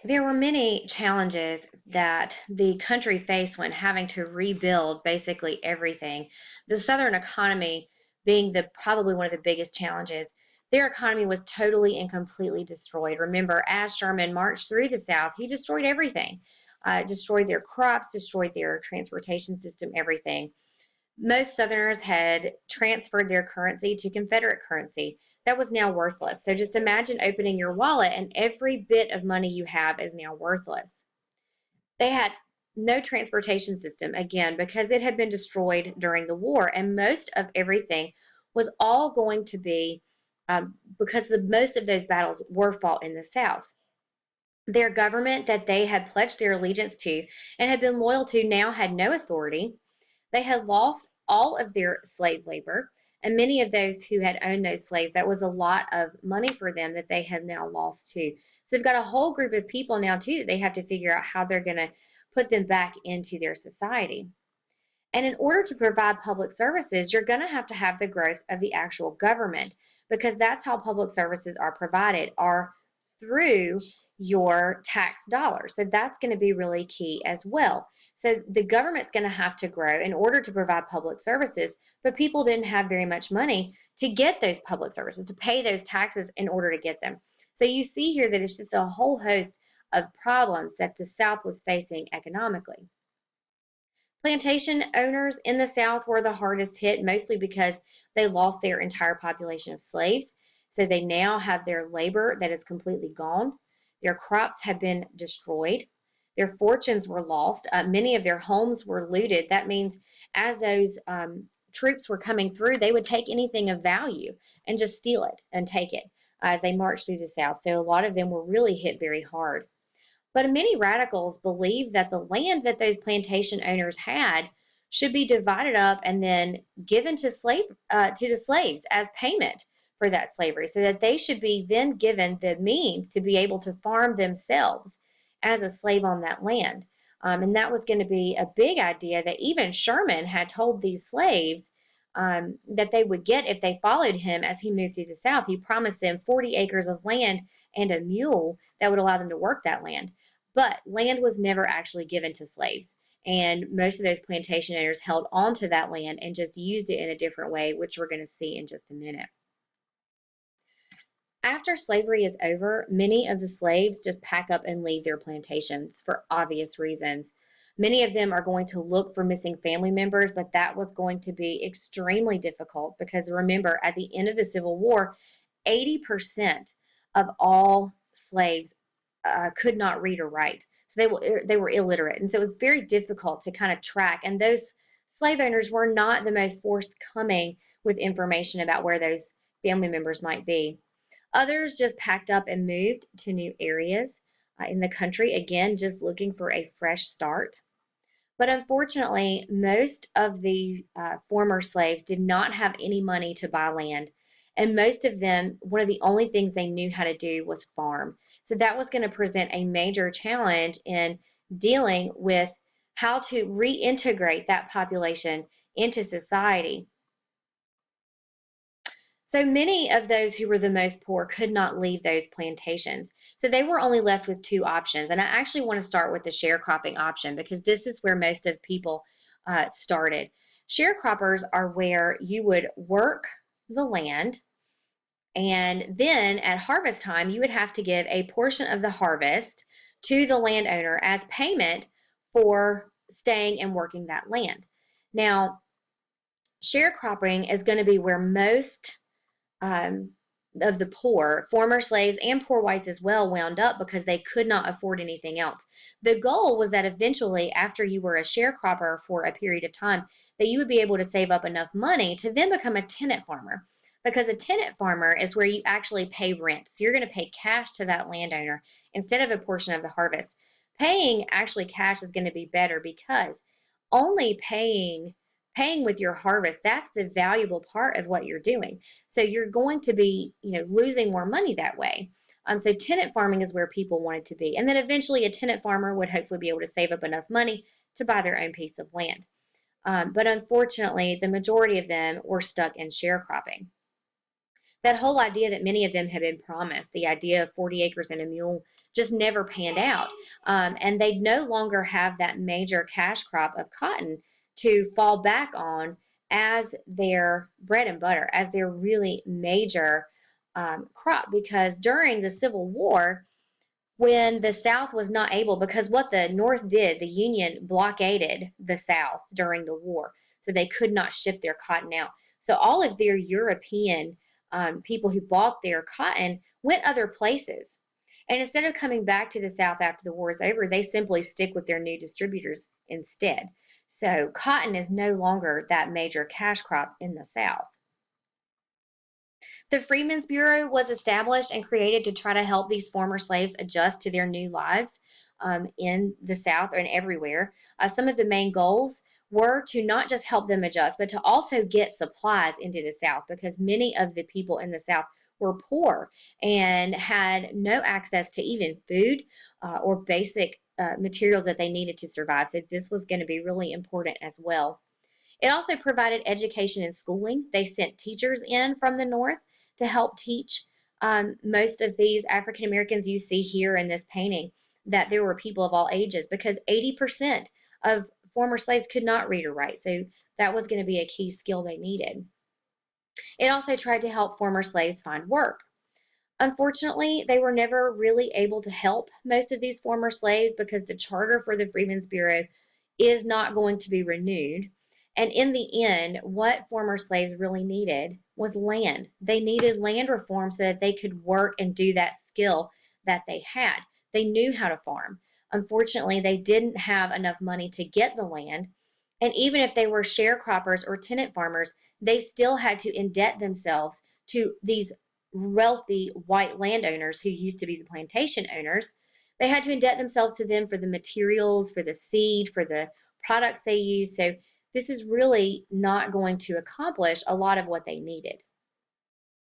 There were many challenges that the country faced when having to rebuild basically everything. The Southern economy being the probably one of the biggest challenges. Their economy was totally and completely destroyed. Remember, as Sherman marched through the South, he destroyed everything. Destroyed their crops, destroyed their transportation system, everything. Most Southerners had transferred their currency to Confederate currency that was now worthless. So just imagine opening your wallet and every bit of money you have is now worthless. They had no transportation system, again, because it had been destroyed during the war, and most of everything was all going to be because most of those battles were fought in the South. Their government that they had pledged their allegiance to and had been loyal to now had no authority. They had lost all of their slave labor, and many of those who had owned those slaves, that was a lot of money for them that they had now lost too. So they've got a whole group of people now too that they have to figure out how they're going to put them back into their society. And in order to provide public services, you're going to have the growth of the actual government because that's how public services are provided, are through your tax dollars. So that's going to be really key as well. So the government's going to have to grow in order to provide public services, but people didn't have very much money to get those public services, to pay those taxes in order to get them. So you see here that it's just a whole host of problems that the South was facing economically. Plantation owners in the South were the hardest hit, mostly because they lost their entire population of slaves. So they now have their labor that is completely gone. Their crops have been destroyed. Their fortunes were lost. Many of their homes were looted. That means as those troops were coming through, they would take anything of value and just steal it and take it as they marched through the South. So a lot of them were really hit very hard. But many radicals believed that the land that those plantation owners had should be divided up and then given to the slaves as payment for that slavery, so that they should be then given the means to be able to farm themselves as a slave on that land. And that was going to be a big idea that even Sherman had told these slaves that they would get if they followed him as he moved through the South. He promised them 40 acres of land and a mule that would allow them to work that land. But land was never actually given to slaves. And most of those plantation owners held on to that land and just used it in a different way, which we're going to see in just a minute. After slavery is over, many of the slaves just pack up and leave their plantations for obvious reasons. Many of them are going to look for missing family members, but that was going to be extremely difficult because remember, at the end of the Civil War, 80% of all slaves could not read or write. So they were illiterate. And so it was very difficult to kind of track. And those slave owners were not the most forthcoming with information about where those family members might be. Others just packed up and moved to new areas in the country, again, just looking for a fresh start. But unfortunately, most of the former slaves did not have any money to buy land. And most of them, one of the only things they knew how to do was farm. So that was going to present a major challenge in dealing with how to reintegrate that population into society. So many of those who were the most poor could not leave those plantations. So they were only left with two options. And I actually want to start with the sharecropping option because this is where most of people started. Sharecroppers are where you would work the land, and then at harvest time, you would have to give a portion of the harvest to the landowner as payment for staying and working that land. Now, sharecropping is going to be where most of the poor, former slaves and poor whites as well, wound up because they could not afford anything else. The goal was that eventually, after you were a sharecropper for a period of time, that you would be able to save up enough money to then become a tenant farmer. Because a tenant farmer is where you actually pay rent. So you're going to pay cash to that landowner instead of a portion of the harvest. Paying actually cash is going to be better because only paying with your harvest, that's the valuable part of what you're doing. So you're going to be, losing more money that way. So tenant farming is where people wanted to be. And then eventually a tenant farmer would hopefully be able to save up enough money to buy their own piece of land. But unfortunately, the majority of them were stuck in sharecropping. That whole idea that many of them had been promised, the idea of 40 acres and a mule, just never panned out. And they no longer have that major cash crop of cotton to fall back on as their bread and butter, as their really major crop. Because during the Civil War, when the South was not able, because what the North did, the Union blockaded the South during the war, so they could not ship their cotton out. So all of their European people who bought their cotton went other places. And instead of coming back to the South after the war is over, they simply stick with their new distributors instead. So cotton is no longer that major cash crop in the South. The Freedmen's Bureau was established and created to try to help these former slaves adjust to their new lives in the South and everywhere. Some of the main goals were to not just help them adjust, but to also get supplies into the South, because many of the people in the South were poor and had no access to even food or basic materials that they needed to survive. So this was going to be really important as well. It also provided education and schooling. They sent teachers in from the North to help teach most of these African Americans you see here in this painting, that there were people of all ages, because 80% of former slaves could not read or write. So that was going to be a key skill they needed. It also tried to help former slaves find work. Unfortunately, they were never really able to help most of these former slaves because the charter for the Freedmen's Bureau is not going to be renewed. And in the end, what former slaves really needed was land. They needed land reform so that they could work and do that skill that they had. They knew how to farm. Unfortunately, they didn't have enough money to get the land. And even if they were sharecroppers or tenant farmers, they still had to indebt themselves to these wealthy white landowners who used to be the plantation owners. They had to indebt themselves to them for the materials, for the seed, for the products they used. So this is really not going to accomplish a lot of what they needed.